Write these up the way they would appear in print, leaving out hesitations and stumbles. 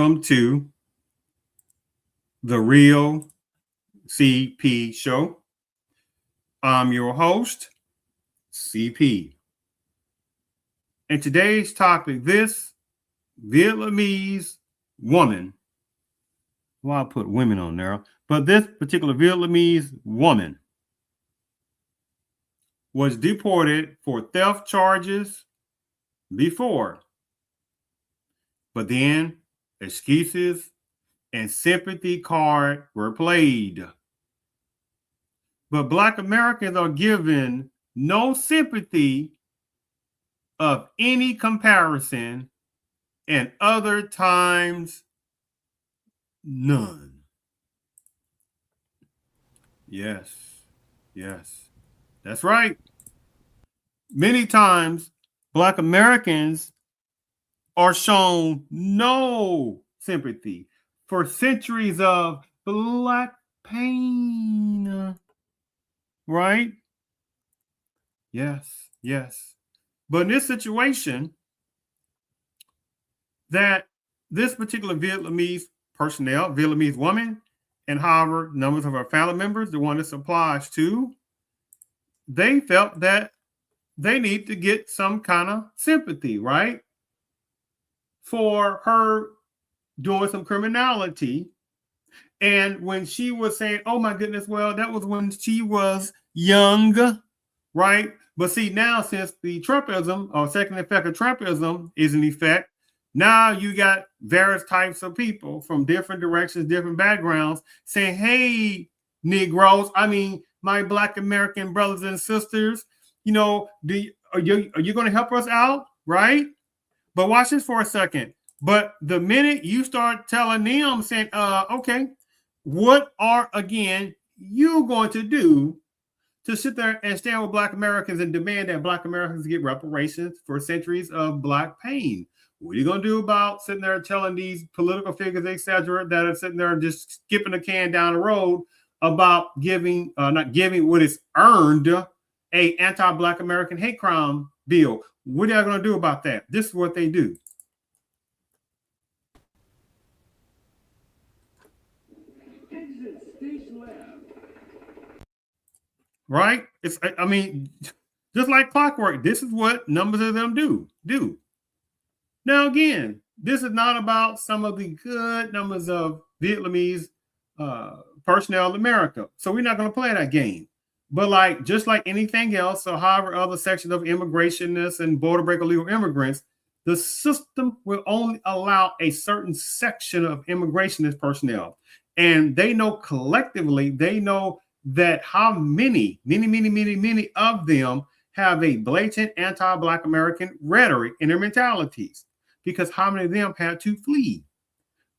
welcome to the Real CP Show. I'm your host, CP. And today's topic, this Vietnamese woman, well, I'll put women on there, but this particular Vietnamese woman was deported for theft charges before, but then excuses and sympathy card were played. But Black Americans are given no sympathy of any comparison, and other times, none. Yes, that's right. Many times, Black Americans are shown no sympathy for centuries of Black pain. Right? Yes. But in this situation, that this particular Vietnamese personnel, Vietnamese woman, and however, numbers of her family members, the one this applies to, they felt that they need to get some kind of sympathy, right? For her doing some criminality. And when she was saying, oh my goodness, well, that was when she was young, right? But see, now since the Trumpism or second effect of Trumpism is in effect, now you got various types of people from different directions, different backgrounds saying, hey, Negroes, I mean, my Black American brothers and sisters, are you going to help us out, right? But watch this for a second. But the minute you start telling them, saying, okay, what are, again, you going to do to sit there and stand with Black Americans and demand that Black Americans get reparations for centuries of Black pain? What are you going to do about sitting there telling these political figures, etc., that are sitting there just skipping the can down the road about not giving what is earned a anti-Black American hate crime bill? What are you going to do about that? This is what they do. Right? I mean, just like clockwork, this is what numbers of them do. Now, again, this is not about some of the good numbers of Vietnamese personnel in America. So we're not going to play that game. But just like anything else, or however other sections of immigrationists and border break illegal immigrants, the system will only allow a certain section of immigrationist personnel. And they know collectively, that how many of them have a blatant anti-Black American rhetoric in their mentalities, because how many of them had to flee,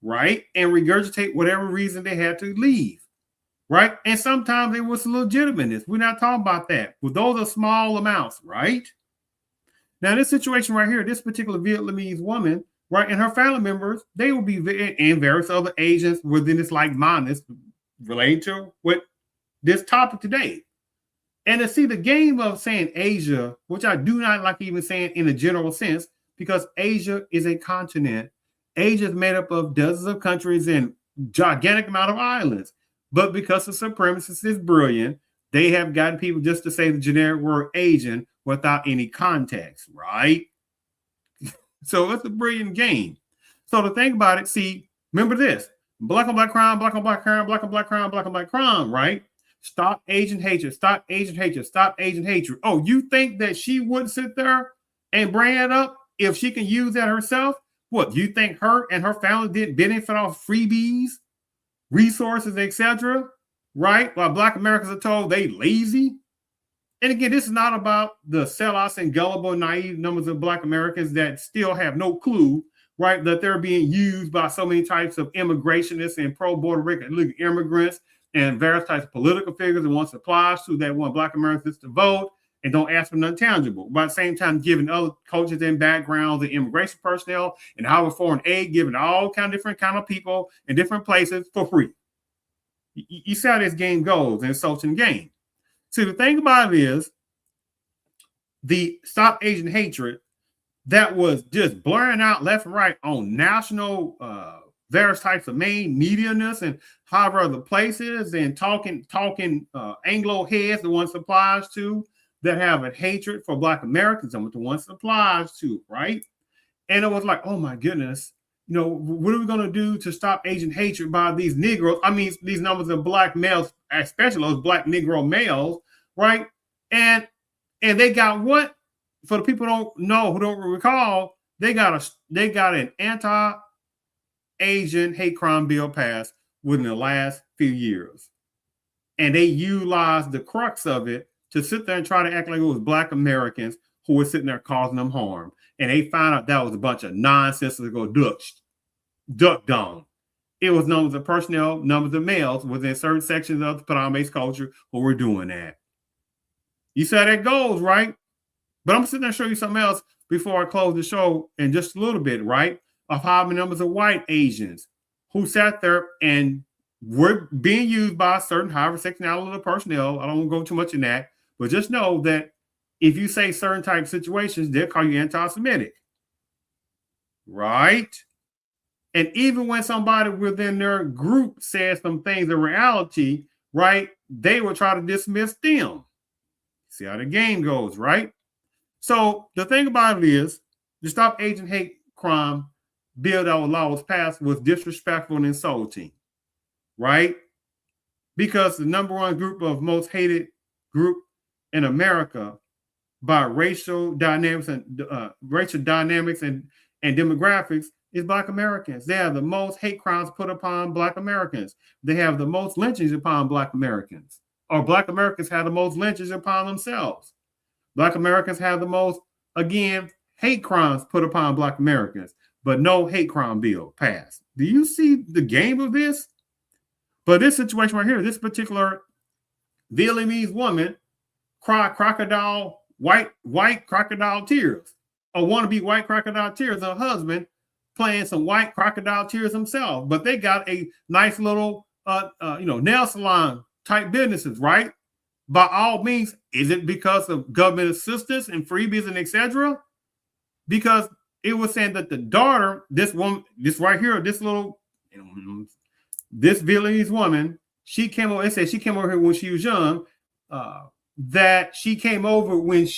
right? And regurgitate whatever reason they had to leave, right? And sometimes it was legitimateness. We're not talking about that. Well, those are small amounts, right? Now, this situation right here, this particular Vietnamese woman, right, and her family members, they will be, and various other Asians within this like-mindedness relating to what this topic today. And to see the game of saying Asia, which I do not like even saying in a general sense, because Asia is a continent. Asia is made up of dozens of countries and gigantic amount of islands. But because the supremacist is brilliant, they have gotten people just to say the generic word Asian without any context, right? So it's a brilliant game. So to think about it, see, remember this: Black on Black crime, Black on Black crime, Black on Black crime, Black on Black crime, right? Stop Asian hatred, stop Asian hatred, stop Asian hatred. Oh, you think that she would sit there and bring it up if she can use that herself? What, you think her and her family didn't benefit off freebies, resources, etc., right? While Black Americans are told they lazy. And again, this is not about the sellouts and gullible, naive numbers of Black Americans that still have no clue, right, that they're being used by so many types of immigrationists and pro-border illegal immigrants and various types of political figures, and once it applies to that one Black Americans to vote and don't ask for nothing tangible. But at the same time, giving other cultures and backgrounds and immigration personnel and our foreign aid, giving all kind of different kind of people in different places for free. You see how this game goes, and it's such a game. See, the thing about it is the Stop Asian Hatred that was just blaring out left and right on national various types of main medianess and however other places and talking Anglo heads, the ones applies to that have a hatred for Black Americans and what the ones applies to, right? And it was like, oh my goodness, what are we going to do to stop Asian hatred by these Negroes? I mean, these numbers of Black males, especially those Black Negro males, right? And they got what? For the people who don't know, who don't recall, they got an anti-Asian hate crime bill passed within the last few years. And they utilized the crux of it to sit there and try to act like it was Black Americans who were sitting there causing them harm. And they found out that was a bunch of nonsense to go ducked on. It was numbers of personnel, numbers of males within certain sections of the Vietnamese culture who were doing that. You see how that goes, right? But I'm sitting there to show you something else before I close the show in just a little bit, right? Of how many numbers of white Asians who sat there and were being used by certain higher sectionality personnel. I don't want to go too much in that, but just know that if you say certain type of situations, they'll call you anti-Semitic, right? And even when somebody within their group says some things in reality, right, they will try to dismiss them. See how the game goes, right? So the thing about it is, the Stop Asian Hate Crime bill that law was passed was disrespectful and insulting, right? Because the number one group of most hated group in America by racial dynamics and demographics is Black Americans. They have the most hate crimes put upon Black Americans. They have the most lynchings upon Black Americans, or Black Americans have the most lynchings upon themselves. Black Americans have the most, again, hate crimes put upon Black Americans, but no hate crime bill passed. Do you see the game of this? But this situation right here, this particular Vietnamese woman cried white crocodile tears, or wannabe white crocodile tears. Her husband playing some white crocodile tears himself, but they got a nice little, nail salon type businesses, right? By all means, is it because of government assistance and freebies and etc.? Because it was saying that the daughter, this woman, this right here, this little, this Vietnamese woman, she came over. They said she came over here when she was young. That she came over when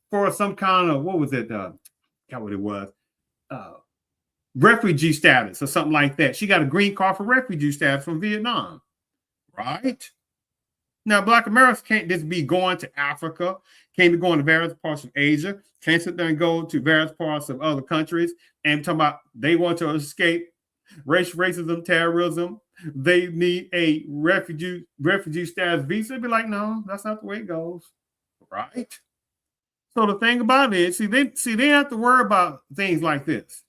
for some kind of, what was it? What it was, refugee status or something like that. She got a green card for refugee status from Vietnam, right? Now, Black Americans can't just be going to Africa, can't be going to various parts of Asia, can't sit there and go to various parts of other countries and talk about they want to escape racism, terrorism. They need a refugee status visa. They'd be like, no, that's not the way it goes, right? So the thing about it is, they have to worry about things like this.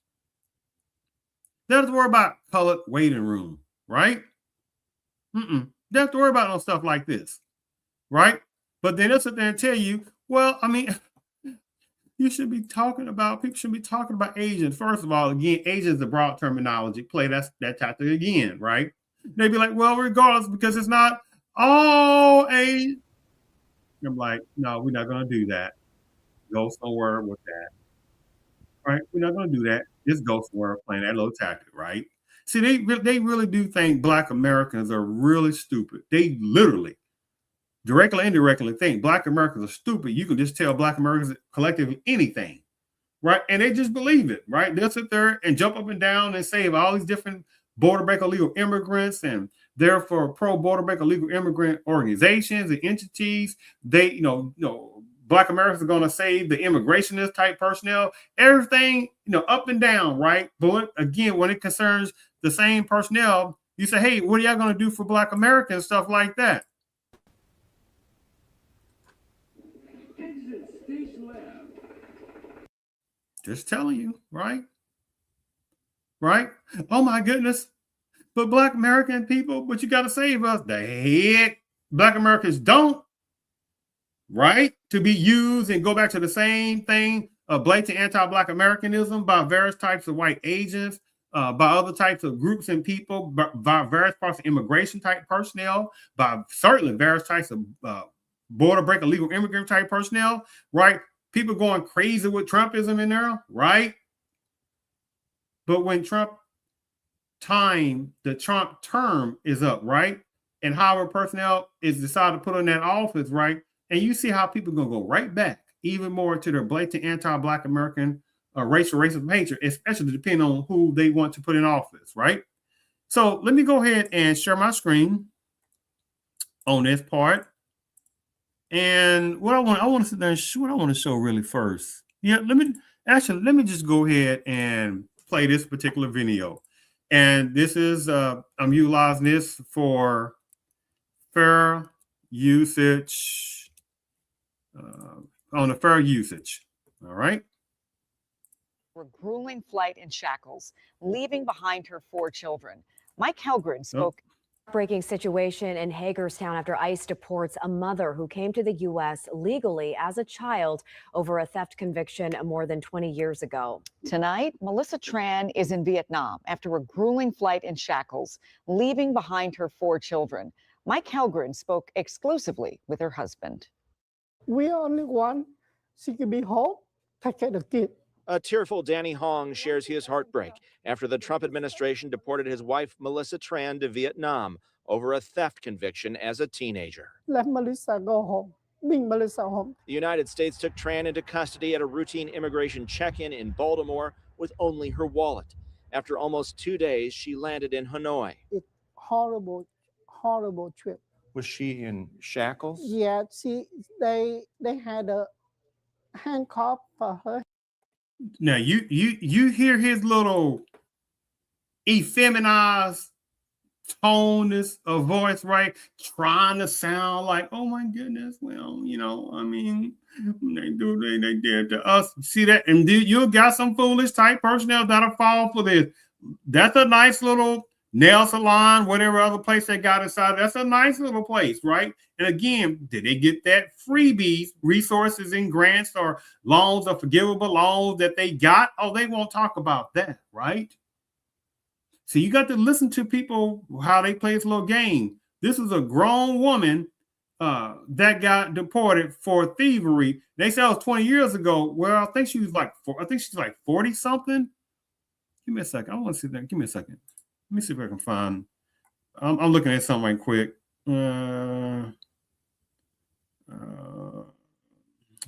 They have to worry about colored waiting room, right? They have to worry about no stuff like this, right? But then they'll sit there and tell you, well, I mean, people should be talking about Asians. First of all, again, Asian is a broad terminology. Play that tactic again, right? They'd be like, well, regardless, because it's not all Asian. I'm like, no, we're not going to do that. Go somewhere with that, right? We're not going to do that. Just go somewhere playing that little tactic, right? See, they really do think Black Americans are really stupid. They literally, directly and indirectly, think Black Americans are stupid. You can just tell Black Americans collectively anything, right? And they just believe it, right? They'll sit there and jump up and down and say all these different border break illegal immigrants, and therefore pro-border break illegal immigrant organizations and entities. They, Black Americans are going to save the immigrationist type personnel, everything, up and down, right? But again, when it concerns the same personnel, you say, hey, what are y'all going to do for Black Americans, stuff like that? Just telling you, right? Right? Oh my goodness. But Black American people, but you got to save us. The heck, Black Americans don't, right? To be used and go back to the same thing of blatant anti-Black Americanism by various types of white agents, by other types of groups and people, by various parts of immigration type personnel, by certainly various types of border break illegal immigrant type personnel, right? People going crazy with Trumpism in there, right? But when Trump time the Trump term is up, right? And Howard personnel is decided to put in that office, right? And you see how people are going to go right back even more to their blatant anti-Black American racial hatred, especially depending on who they want to put in office, right? So let me go ahead and share my screen on this part. And what I want to sit there and what I want to show really first. Yeah, let me just go ahead and play this particular video. And this is I'm utilizing this for fair usage on the fair usage. All right. For grueling flight in shackles, leaving behind her 4 children. Mike Helgren spoke. Breaking situation in Hagerstown after ICE deports a mother who came to the U.S. legally as a child over a theft conviction more than 20 years ago. Tonight, Melissa Tran is in Vietnam after a grueling flight in shackles, leaving behind her 4 children. Mike Helgren spoke exclusively with her husband. We only want she can be home, take care of the kid. A tearful Danny Hong shares his heartbreak after the Trump administration deported his wife, Melissa Tran, to Vietnam over a theft conviction as a teenager. Let Melissa go home. Bring Melissa home. The United States took Tran into custody at a routine immigration check-in in Baltimore with only her wallet. After almost 2 days, she landed in Hanoi. It's horrible, horrible trip. Was she in shackles? Yeah, they had a handcuff for her. Now you hear his little effeminized toneness of voice, right? Trying to sound like, oh my goodness, well, you know, I mean, they did to us. See that? And you got some foolish type personnel that'll fall for this. That's a nice little nail salon, whatever other place they got inside. That's a nice little place, right? And again, did they get that freebies, resources and grants or loans or forgivable loans that they got? Oh, they won't talk about that, right? So you got to listen to people, how they play this little game. This is a grown woman that got deported for thievery. They said it was 20 years ago. Well, I think she's like 40 something. Give me a second. I want to see that. Give me a second. Let me see if I can find. I'm looking at something right quick. I'm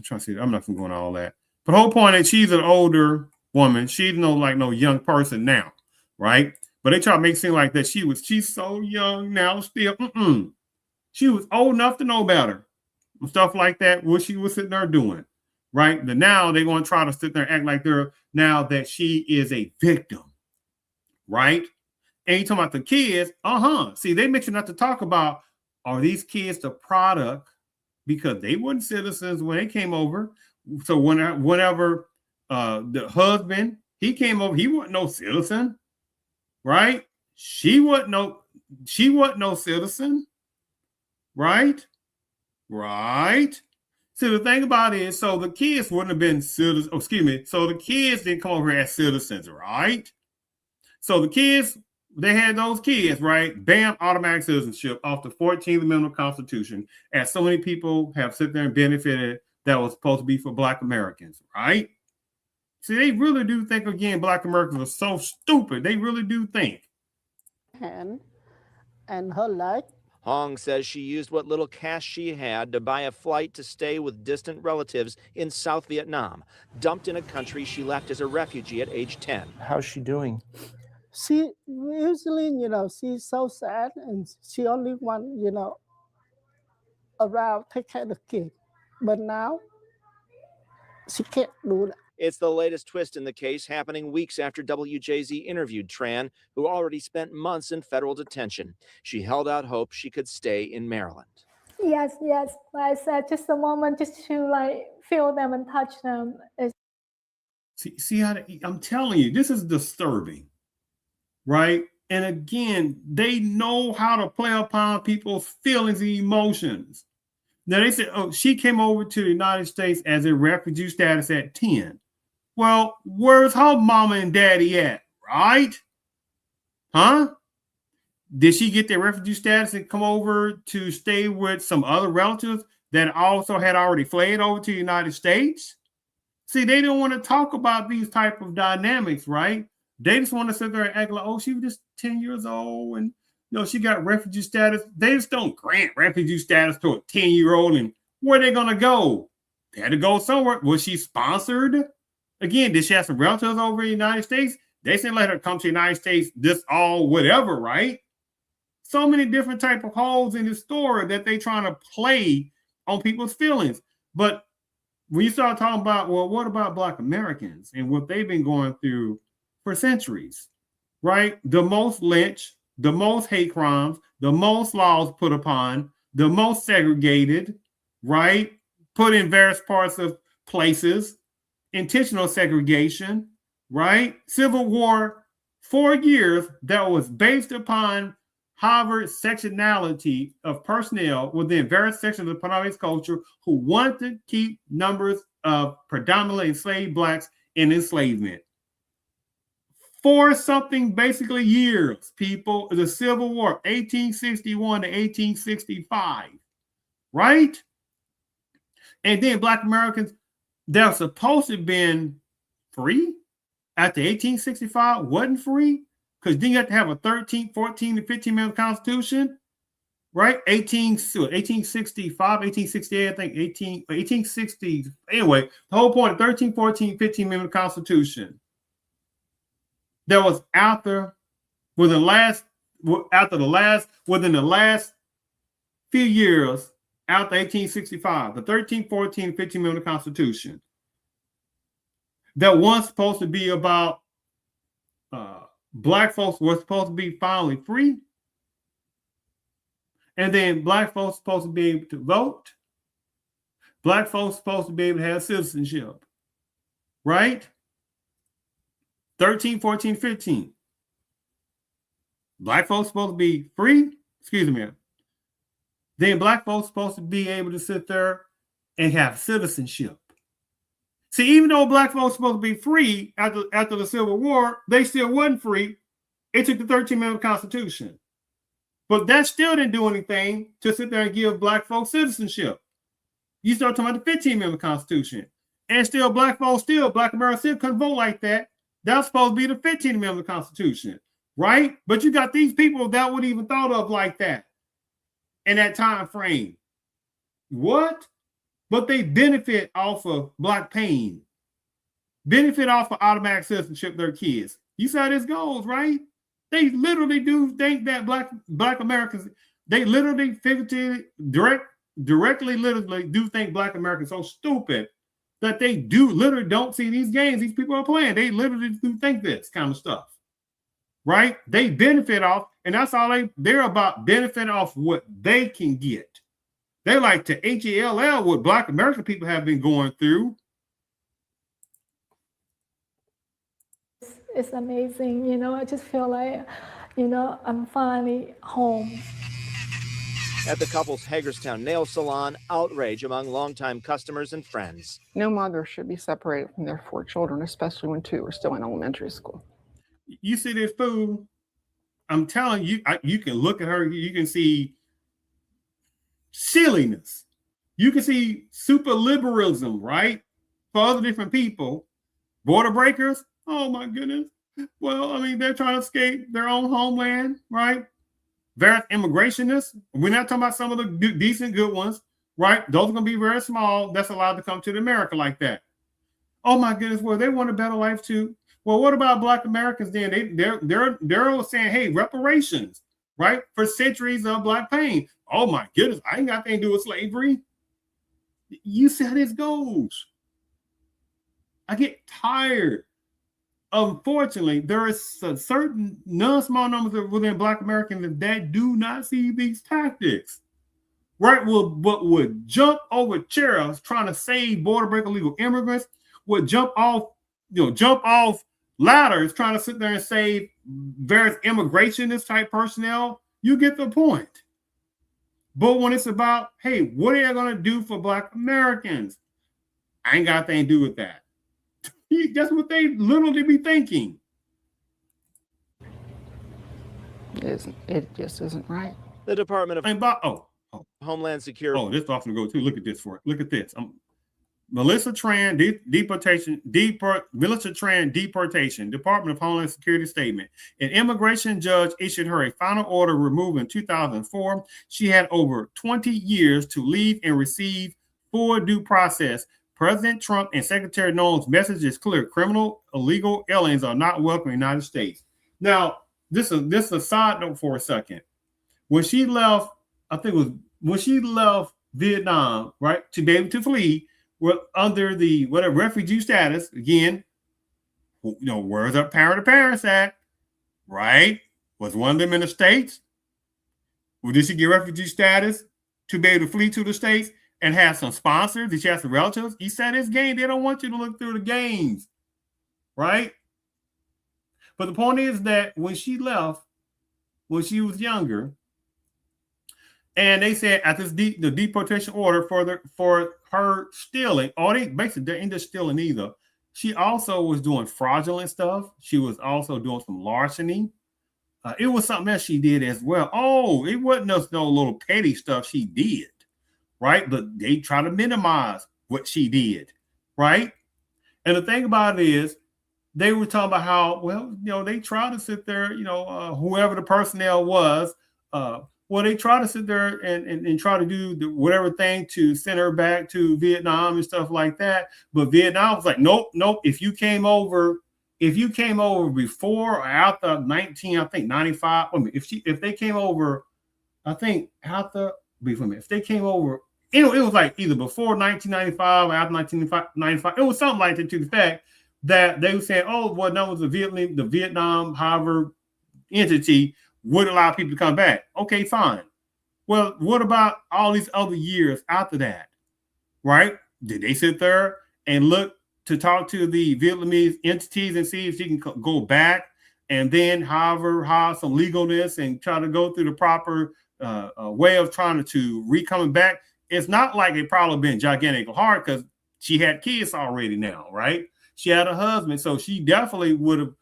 trying to see. I'm not going to go into all that. But the whole point is she's an older woman. She's no young person now, right? But they try to make it seem like that she's so young now still. She was old enough to know better. And stuff like that, what she was sitting there doing, right? But now they want to try to sit there and act like they're now that she is a victim, right? And you talking about the kids, See, they mentioned not to talk about, are these kids the product because they weren't citizens when they came over. So whenever the husband, he came over, he wasn't no citizen, right? She wasn't no citizen, right? Right. So the thing about it is, so the kids wouldn't have been citizens. Oh, excuse me. So the kids didn't come over as citizens, right? So the kids, they had those kids, right? Bam, automatic citizenship off the 14th Amendment Constitution, as so many people have sit there and benefited that was supposed to be for Black Americans, right? See, they really do think, again, Black Americans are so stupid. They really do think. And her life. Hong says she used what little cash she had to buy a flight to stay with distant relatives in South Vietnam, dumped in a country she left as a refugee at age 10. How's she doing? She usually, she's so sad and she only want, around take care of the kid. But now she can't do that. It's the latest twist in the case, happening weeks after WJZ interviewed Tran, who already spent months in federal detention. She held out hope she could stay in Maryland. Yes. I said just a moment, just to feel them and touch them. See how I'm telling you, this is disturbing, right? And again, they know how to play upon people's feelings and emotions. Now they said, oh, she came over to the United States as a refugee status at 10. Well, where's her mama and daddy at, right? Huh? Did she get their refugee status and come over to stay with some other relatives that also had already fled over to the United States? See, they don't want to talk about these type of dynamics, right? They just want to sit there and act like, oh, she was just 10 years old and she got refugee status. They just don't grant refugee status to a 10-year-old. And where are they gonna go? They had to go somewhere. Was she sponsored? Again, did she have some relatives over in the United States? They didn't let her come to the United States, this all whatever, right? So many different type of holes in the story that they trying to play on people's feelings. But when you start talking about, well, what about Black Americans and what they've been going through for centuries, right? The most lynch, the most hate crimes, the most laws put upon, the most segregated, right? Put in various parts of places, intentional segregation, right? Civil War, 4 years that was based upon Harvard's sectionality of personnel within various sections of the Vietnamese culture who wanted to keep numbers of predominantly enslaved Blacks in enslavement. 4-something basically years, people, the Civil War, 1861 to 1865, right? And then Black Americans, they're supposed to have been free after 1865, wasn't free, because then you have to have a 13, 14, and 15 Amendment Constitution, right? 1865, 1868, I think 1860. Anyway, the whole point of 13, 14, 15 Amendment Constitution that was within the last few years after 1865, the 13, 14, 15 Amendment Constitution that was supposed to be about Black folks were supposed to be finally free. And then Black folks supposed to be able to vote. Black folks supposed to be able to have citizenship. Right? 13, 14, 15. Black folks supposed to be free. Excuse me. Then Black folks supposed to be able to sit there and have citizenship. See, even though Black folks supposed to be free after the Civil War, they still wasn't free. It took the 13th Amendment Constitution. But that still didn't do anything to sit there and give Black folks citizenship. You start talking about the 15th Amendment Constitution. And still Black Americans still couldn't vote like that. That's supposed to be the 15th Amendment Constitution, right? But you got these people that wouldn't even thought of like that in that time frame. What? But they benefit off of Black pain, benefit off of automatic citizenship of their kids. You see how this goes, right? They literally do think that Black Americans, they literally figuratively, directly literally do think Black Americans so stupid that they literally don't see these games these people are playing. They literally do think this kind of stuff, right? They benefit off, and that's all they're about, benefit off what they can get. They like to HELL what Black American people have been going through. It's amazing, I just feel like, I'm finally home. At the couple's Hagerstown nail salon, outrage among longtime customers and friends. No mother should be separated from their 4 children, especially when 2 are still in elementary school. You see this fool? I'm telling you, you can look at her, you can see silliness. You can see super liberalism, right? For other different people. Border breakers, oh my goodness. Well, I mean, they're trying to escape their own homeland, right? Various immigrationists. We're not talking about some of the decent, good ones, right? Those are going to be very small. That's allowed to come to America like that. Oh my goodness. Well, they want a better life too. Well, what about Black Americans then? They're saying, hey, reparations, right? For centuries of Black pain. Oh my goodness, I ain't got anything to do with slavery. You see how this goes. I get tired. Unfortunately, there is a certain non-small numbers within Black Americans that do not see these tactics, right? But would jump over chairs trying to save border break illegal immigrants, would jump off ladders trying to sit there and save various immigrationist type personnel. You get the point. But when it's about, hey, what are you going to do for Black Americans? I ain't got anything to do with that. That's what they literally be thinking. It just isn't right. The Department of Homeland Security. Oh, this is often go too. Look at this for it. Look at this. Melissa Tran deportation, Melissa Tran deportation, Department of Homeland Security statement. An immigration judge issued her a final order removed in 2004. She had over 20 years to leave and receive full due process. President Trump and Secretary Nolan's message is clear: criminal, illegal aliens are not welcome in the United States. Now, this is a side note for a second. When she left, I think it was when she left Vietnam, right, to be able to flee, well, under the whatever refugee status, again, where's the Parent to Parents Act, right? Was one of them in the States? Well, did she get refugee status to be able to flee to the States and have some sponsors? Did she have some relatives? He said it's game. They don't want you to look through the games, right? But the point is that when she left, when she was younger, and they said at this the deportation order for her stealing, they ain't just stealing either. She also was doing fraudulent stuff. She was also doing some larceny. It was something else she did as well. Oh, it wasn't just no little petty stuff she did, right? But they try to minimize what she did, right? And the thing about it is, they were talking about how, well, they try to sit there, whoever the personnel was, they try to sit there and try to do whatever thing to send her back to Vietnam and stuff like that. But Vietnam was like, nope. If you came over before or after 95, if they came over, I think after, if they came over, it was like either before 1995 or after 1995. It was something like that, to the fact that they were saying, oh, well, that was the Vietnam, however, entity would allow people to come back. Okay, fine. Well, what about all these other years after that, right? Did they sit there and look to talk to the Vietnamese entities and see if she can go back and then, however, have some legalness and try to go through the proper way of trying to coming back? It's not like it probably been gigantic hard because she had kids already now, right? She had a husband, so she definitely would have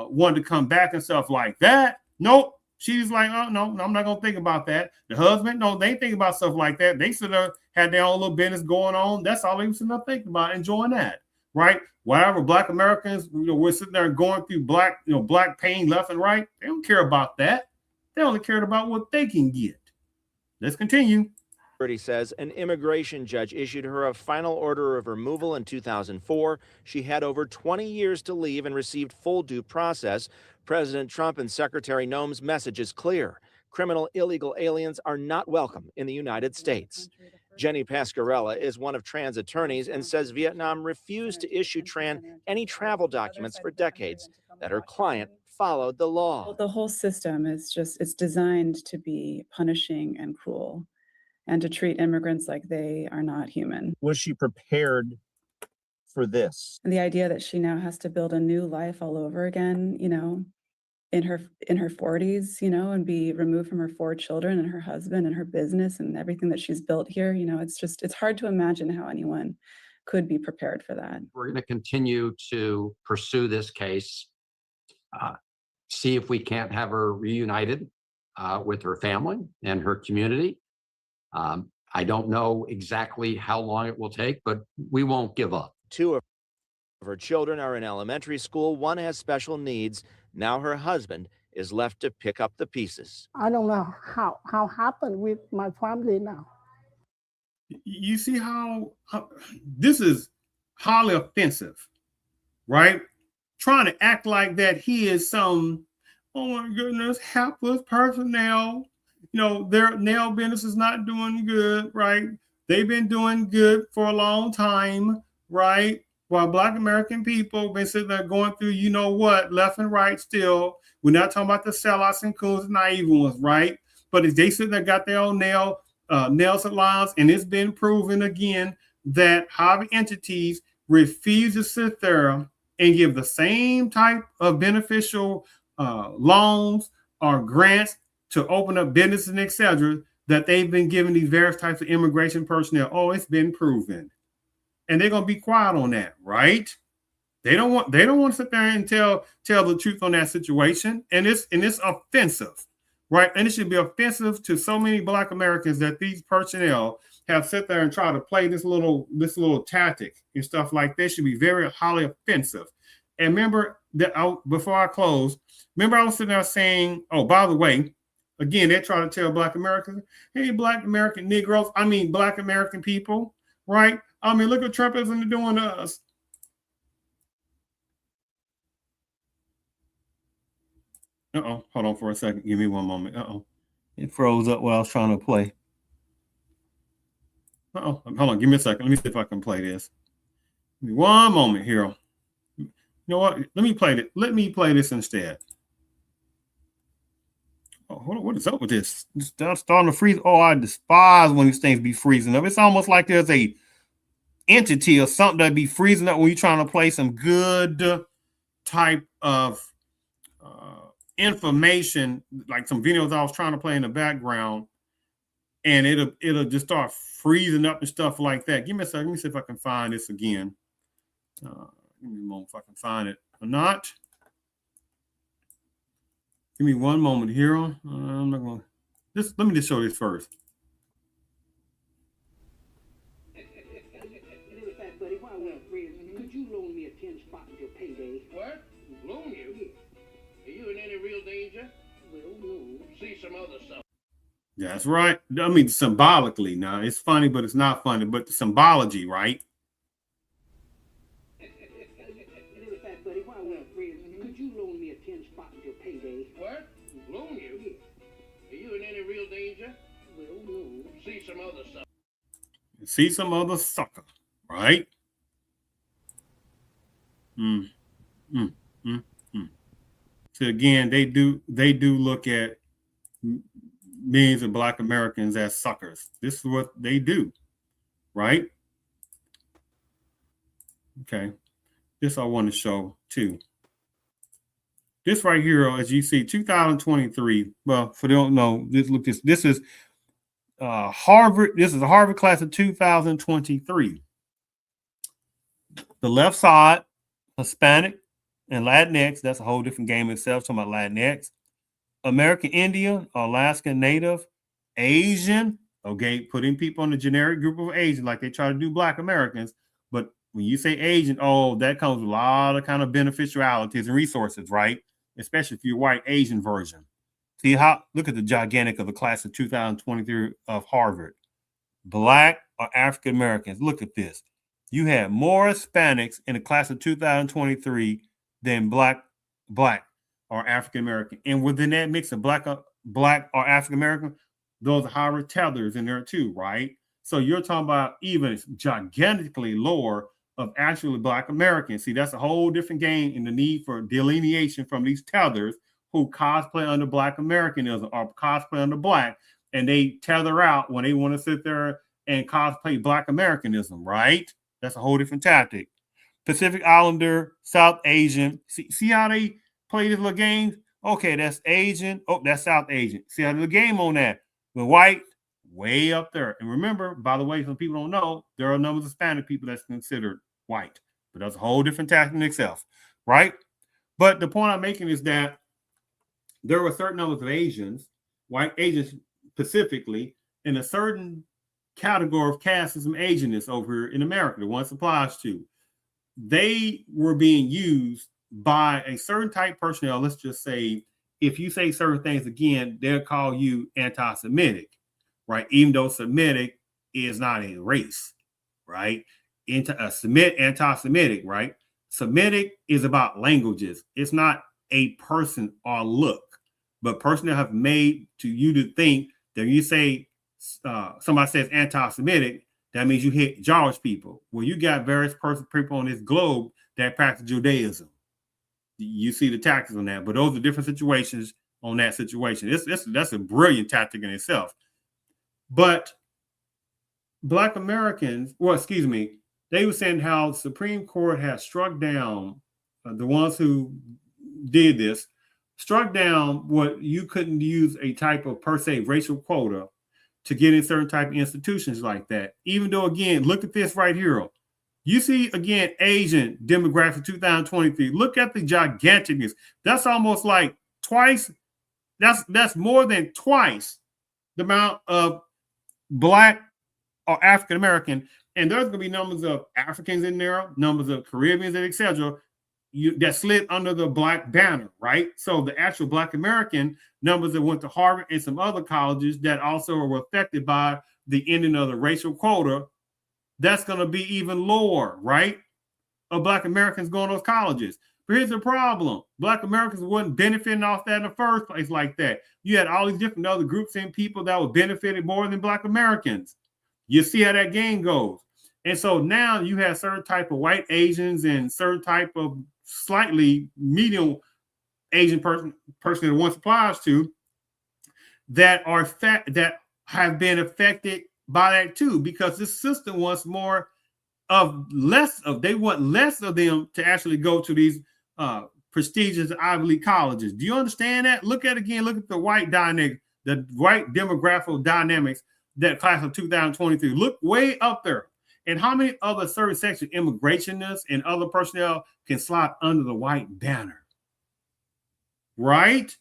wanted to come back and stuff like that. Nope. She's like, oh, no, I'm not going to think about that. The husband, no, they think about stuff like that. They sort of had their own little business going on. That's all they were sitting there thinking about, enjoying that, right? Whatever Black Americans, we're sitting there going through black pain left and right. They don't care about that. They only cared about what they can get. Let's continue. He says an immigration judge issued her a final order of removal in 2004. She had over 20 years to leave and received full due process. President Trump and Secretary Noem's message is clear: criminal illegal aliens are not welcome in the United States. Jenny Pascarella is one of Tran's attorneys and says Vietnam refused to issue Tran any travel documents for decades, that her client followed the law. Well, the whole system is it's designed to be punishing and cruel, and to treat immigrants like they are not human. Was she prepared for this? And the idea that she now has to build a new life all over again, in her 40s, and be removed from her 4 children and her husband and her business and everything that she's built here, it's hard to imagine how anyone could be prepared for that. We're going to continue to pursue this case, see if we can't have her reunited with her family and her community. I don't know exactly how long it will take, but we won't give up. 2 of her children are in elementary school. 1 has special needs. Now her husband is left to pick up the pieces. I don't know how happened with my family now. You see how this is highly offensive, right? Trying to act like that he is some, oh my goodness, hapless personnel. Their nail business is not doing good, right? They've been doing good for a long time, right? While Black American people been sitting there going through, left and right still. We're not talking about the sellouts and coons and naive ones, right? But if they sitting there got their own nail salons, and it's been proven again that hobby entities refuse to sit there and give the same type of beneficial loans or grants to open up businesses and etc. that they've been giving these various types of immigration personnel. Oh, it's been proven. And they're gonna be quiet on that, right? They don't want to sit there and tell the truth on that situation. And it's offensive, right? And it should be offensive to so many Black Americans that these personnel have sit there and try to play this little tactic and stuff like this should be very highly offensive. And remember that before I close, remember I was sitting there saying, oh, by the way, again, they try to tell Black Americans, hey, Black American Negroes, I mean, Black American people, right? I mean, look what Trump is doing to us. Uh-oh, hold on for a second. Give me one moment. Uh-oh. It froze up while I was trying to play. Uh-oh, hold on. Give me a second. Let me see if I can play this. Give me one moment here. You know what? Let me play it. Let me play this instead. Oh, hold on. What is up with this? It's starting to freeze. Oh, I despise when these things be freezing up. It's almost like there's a entity or something that be freezing up when you're trying to play some good type of information, like some videos I was trying to play in the background, and it'll just start freezing up and stuff like that. Give me a second. Let me see if I can find this again. Give me a moment if I can find it or not. Give me one moment here. I'm not going to let me just show this first. Could you loan me a 10 spot until payday? What? Loan you? Yeah. Are you in any real danger? Well, no. See some other stuff. That's right. I mean, symbolically. Now, it's funny, but it's not funny. But the symbology, right? Buddy, while we're friends, could you loan me a 10 spot until payday? What? Loan you? Yeah. Are you in any real danger? Well, no. See some other stuff. See some other sucker, right? So again, they do look at millions of Black Americans as suckers. This is what they do, right? Okay, this I want to show too. This right here, as you see, 2023. Well, for those who don't know, this is Harvard. This is a Harvard class of 2023. The left side, Hispanic and Latinx. That's a whole different game itself. Talking about Latinx, American Indian, Alaska Native, Asian. Okay, putting people in the generic group of Asian like they try to do Black Americans. But when you say Asian, oh, that comes with a lot of kind of beneficialities and resources, right? Especially if you're white Asian version. See how, look at the gigantic of the class of 2023 of Harvard. Black or African Americans. Look at this. You had more Hispanics in the class of 2023 than black or African American. And within that mix of black or African American, those are Harvard tethers in there too, right? So you're talking about even gigantically lower of actually Black Americans. See, that's a whole different game in the need for delineation from these tethers who cosplay under Black Americanism or cosplay under Black, and they tether out when they want to sit there and cosplay Black Americanism, right? That's a whole different tactic. Pacific Islander, South Asian. See how they play this little game? Okay, that's Asian. Oh, that's South Asian. See how the game on that? The white, way up there. And remember, by the way, some people don't know, there are a number of Hispanic people that's considered white. But that's a whole different tactic in itself, right? But the point I'm making is that there were certain numbers of Asians, white Asians specifically, in a certain category of casteism, Asianness over here in America, the one this applies to. They were being used by a certain type personnel. Let's just say, if you say certain things again, they'll call you anti-Semitic, right? Even though Semitic is not a race, right? Anti-Semitic, right? Semitic is about languages. It's not a person or look, but person that have made to you to think that when you say somebody says anti-Semitic, that means you hate Jewish people. Well, you got various people on this globe that practice Judaism. You see the tactics on that, but those are different situations on that situation. That's a brilliant tactic in itself. But Black Americans, they were saying how the Supreme Court has struck down the ones who did this, struck down what you couldn't use a type of per se racial quota to get in certain type of institutions like that. Even though, again, look at this right here. You see, again, Asian demographic 2023. Look at the giganticness. That's almost like twice. That's more than twice the amount of Black are African American, and there's going to be numbers of Africans in there, numbers of Caribbeans, and etc. That slid under the Black banner, right? So the actual Black American numbers that went to Harvard and some other colleges that also were affected by the ending of the racial quota, that's going to be even lower, right? Of Black Americans going to those colleges. But here's the problem. Black Americans wasn't benefiting off that in the first place like that. You had all these different other groups and people that were benefited more than Black Americans. You see how that game goes. And so now you have certain type of white Asians and certain type of slightly medium Asian person that one applies to that are that have been affected by that too, because this system wants more of less of, they want less of them to actually go to these prestigious Ivy League colleges. Do you understand that? Look at the white dynamic, the white demographic dynamics, that class of 2023. Look way up there. And how many other certain section immigrationists and other personnel can slide under the white banner? Right?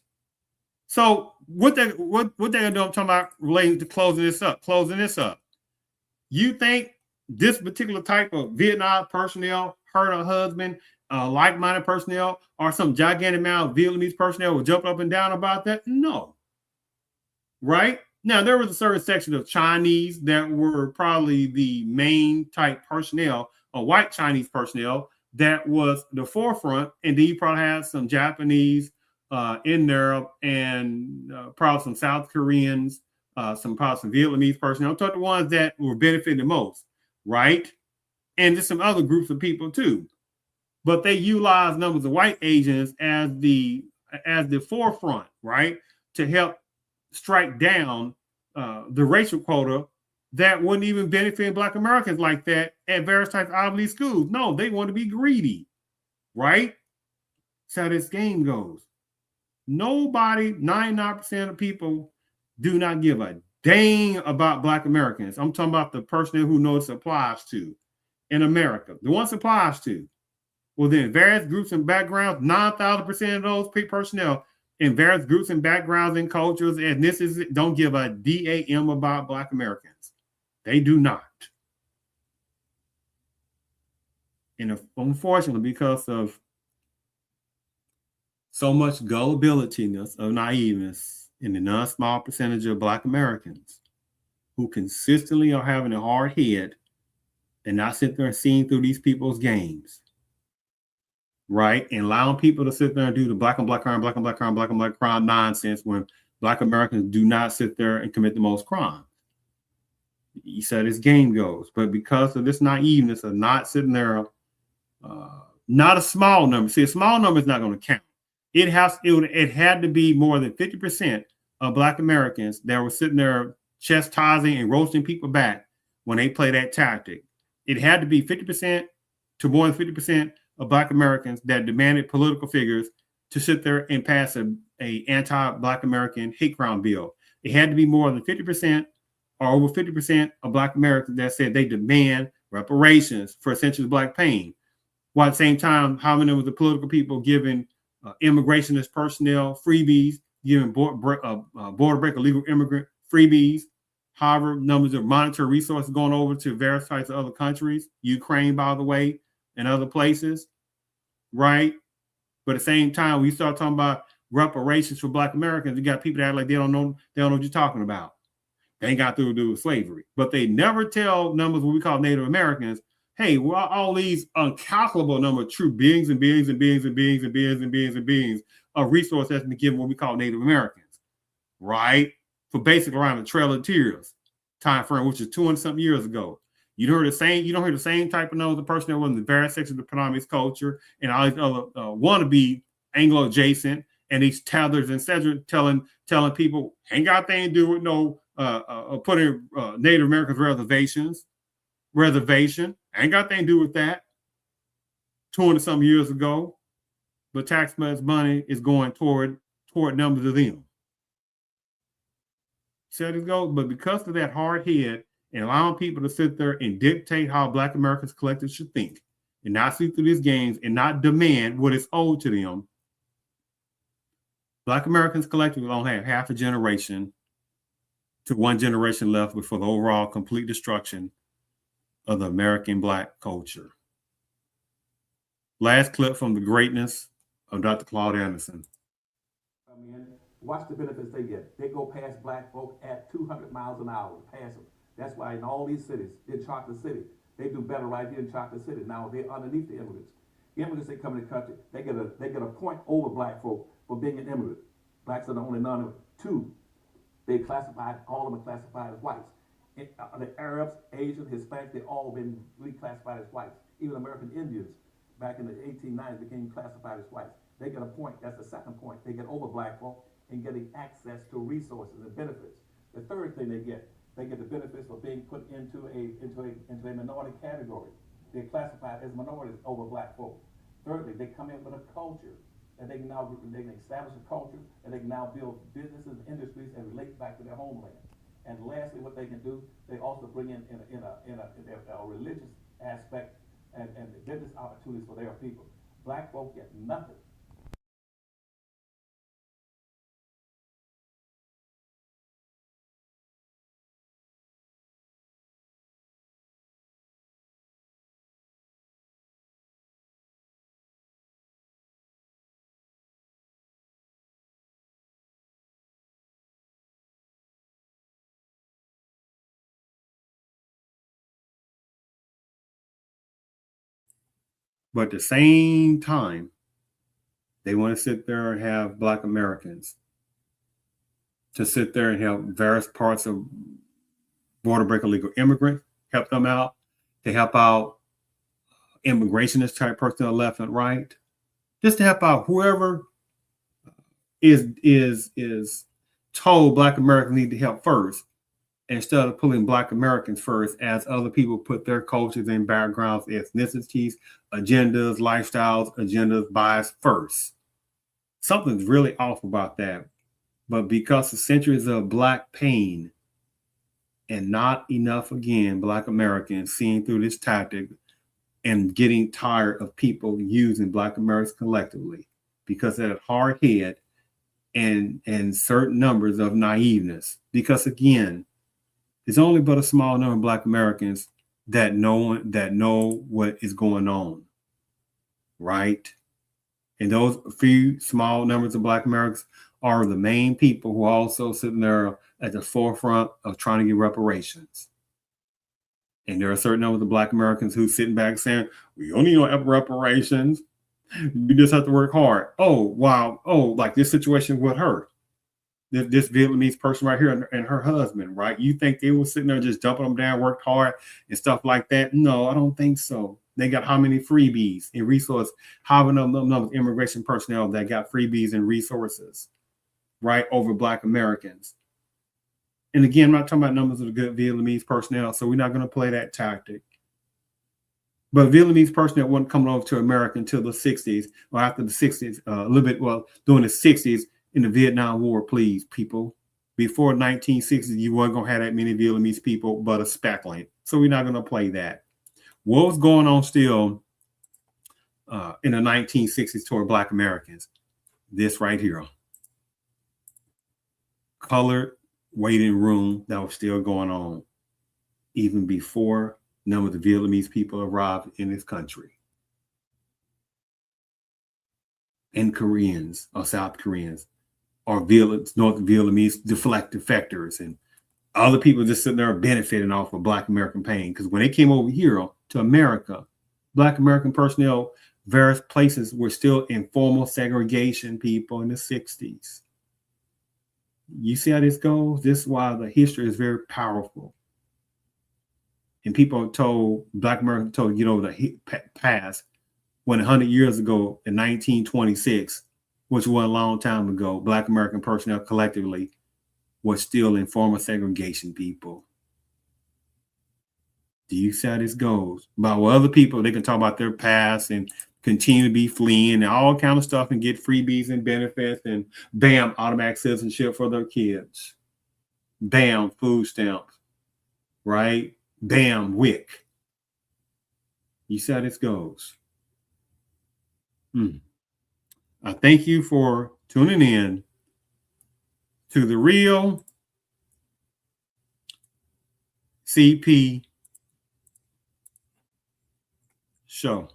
So what they're gonna do, I'm talking about relating to closing this up. You think this particular type of Vietnam personnel, her and her husband, like-minded personnel, or some gigantic amount of Vietnamese personnel will jump up and down about that? No. Right? Now, there was a certain section of Chinese that were probably the main type personnel, or white Chinese personnel, that was the forefront. And then you probably had some Japanese in there, and probably some South Koreans, some Vietnamese personnel. I'm talking the ones that were benefiting the most, right? And there's some other groups of people too. But they utilize numbers of white Asians as the forefront, right? To help strike down the racial quota that wouldn't even benefit Black Americans like that at various types of Ivy League schools. No, they want to be greedy, right? That's how this game goes. Nobody, 99% of people do not give a dang about Black Americans. I'm talking about the person who knows it applies to in America. The ones it applies to. Well, then various groups and backgrounds, 9,000% of those personnel in various groups and backgrounds and cultures, ethnicities, don't give a damn about Black Americans. They do not. And unfortunately, because of so much gullibilityness of naiveness in the non-small percentage of Black Americans who consistently are having a hard head and not sit there and seeing through these people's games, right? And allowing people to sit there and do the black on black crime, black on black crime, black on black crime nonsense when Black Americans do not sit there and commit the most crime. You said this game goes, but because of this naiveness of not sitting there, not a small number. See, a small number is not going to count. It had to be more than 50% of Black Americans that were sitting there chastising and roasting people back when they play that tactic. It had to be 50% to more than 50% of Black Americans that demanded political figures to sit there and pass a anti-Black American hate crime bill. It had to be more than 50% or over 50% of Black Americans that said they demand reparations for essentially Black pain. While at the same time, how many of the political people giving immigrationist personnel freebies, giving border break illegal immigrant freebies, however, numbers of monetary resources going over to various types of other countries, Ukraine, by the way, and other places, right? But at the same time, we start talking about reparations for Black Americans, you got people that act like they don't know what you're talking about. They ain't got to do with slavery, but they never tell numbers what we call Native Americans. Hey, well, all these uncalculable number of true beings and beings and beings and beings and beings and beings and beings of resources that's been given what we call Native Americans, right? For basically around the Trail of Tears time frame, which is 200-something years ago. You don't hear the same type of numbers of person that was in the various sections of the Vietnamese culture and all these other wannabe Anglo adjacent and these tethers and etc. telling people ain't got thing to do with no putting Native Americans reservation. Ain't got anything to do with that. 200-some years ago, but taxpayers' money is going toward numbers of them. Said it goes, but because of that hard head and allowing people to sit there and dictate how Black Americans collectively should think and not see through these games and not demand what is owed to them, Black Americans collectively don't have half a generation to one generation left before the overall complete destruction of the American Black culture. Last clip from the greatness of Dr. Claude Anderson. Come in, watch the benefits they get. They go past black folk at 200 miles an hour, pass them. That's why in all these cities, in Chocolate City, they do better right here in Chocolate City. Now they're underneath the immigrants. Immigrants that come in the country, they get a point over black folk for being an immigrant. Blacks are the only non-immigrant. Two, they classified, all of them are classified as whites. The Arabs, Asians, Hispanics, they've all been reclassified as whites. Even American Indians back in the 1890s became classified as whites. They get a point, that's the second point. They get over black folk in getting access to resources and benefits. The third thing they get the benefits of being put into a minority category. They're classified as minorities over black folk. Thirdly, they come in with a culture, and they can establish a culture, and they can now build businesses and industries and relate back to their homeland. And lastly, what they can do, they also bring in a religious aspect and business opportunities for their people. Black folk get nothing. But at the same time, they want to sit there and have Black Americans to sit there and help various parts of border break illegal immigrants, help them out, to help out immigrationist type personnel left and right, just to help out whoever is told Black Americans need to help first, instead of pulling Black Americans first as other people put their cultures and backgrounds, ethnicities, agendas, lifestyles, agendas, bias first. Something's really off about that. But because of centuries of Black pain and not enough, again, Black Americans seeing through this tactic and getting tired of people using Black Americans collectively because of that hard head and certain numbers of naiveness. Because again, it's only but a small number of Black Americans that know what is going on, right? And those few small numbers of Black Americans are the main people who are also sitting there at the forefront of trying to get reparations. And there are certain numbers of Black Americans who sitting back saying, we don't need no reparations. You just have to work hard. Oh, wow. Oh, like this situation with her. This Vietnamese person right here and her husband, right? You think they were sitting there just dumping them down, worked hard and stuff like that? No, I don't think so. They got how many freebies and resources? How many numbers of immigration personnel that got freebies and resources, right, over Black Americans? And again, I'm not talking about numbers of the good Vietnamese personnel, so we're not going to play that tactic. But Vietnamese personnel wasn't coming over to America until the 60s, or after the 60s, a little bit, well, during the 60s in the Vietnam War, please, people. Before 1960s, you weren't going to have that many Vietnamese people, but a speckling. So we're not going to play that. What was going on still in the 1960s toward Black Americans? This right here. Colored waiting room that was still going on even before none of the Vietnamese people arrived in this country. And Koreans or South Koreans or North Vietnamese defectors and other people just sitting there benefiting off of Black American pain. Because when they came over here to America, Black American personnel, various places were still in formal segregation, people, in the 60s. You see how this goes? This is why the history is very powerful. And people are told, Black Americans told to get over the past when 100 years ago in 1926, which was a long time ago, Black American personnel collectively was still in formal segregation, people. Do you see how this goes? But with other people, they can talk about their past and continue to be fleeing and all kind of stuff and get freebies and benefits and bam, automatic citizenship for their kids. Bam, food stamps, right? Bam, WIC. You see how this goes? I thank you for tuning in to the real CP show.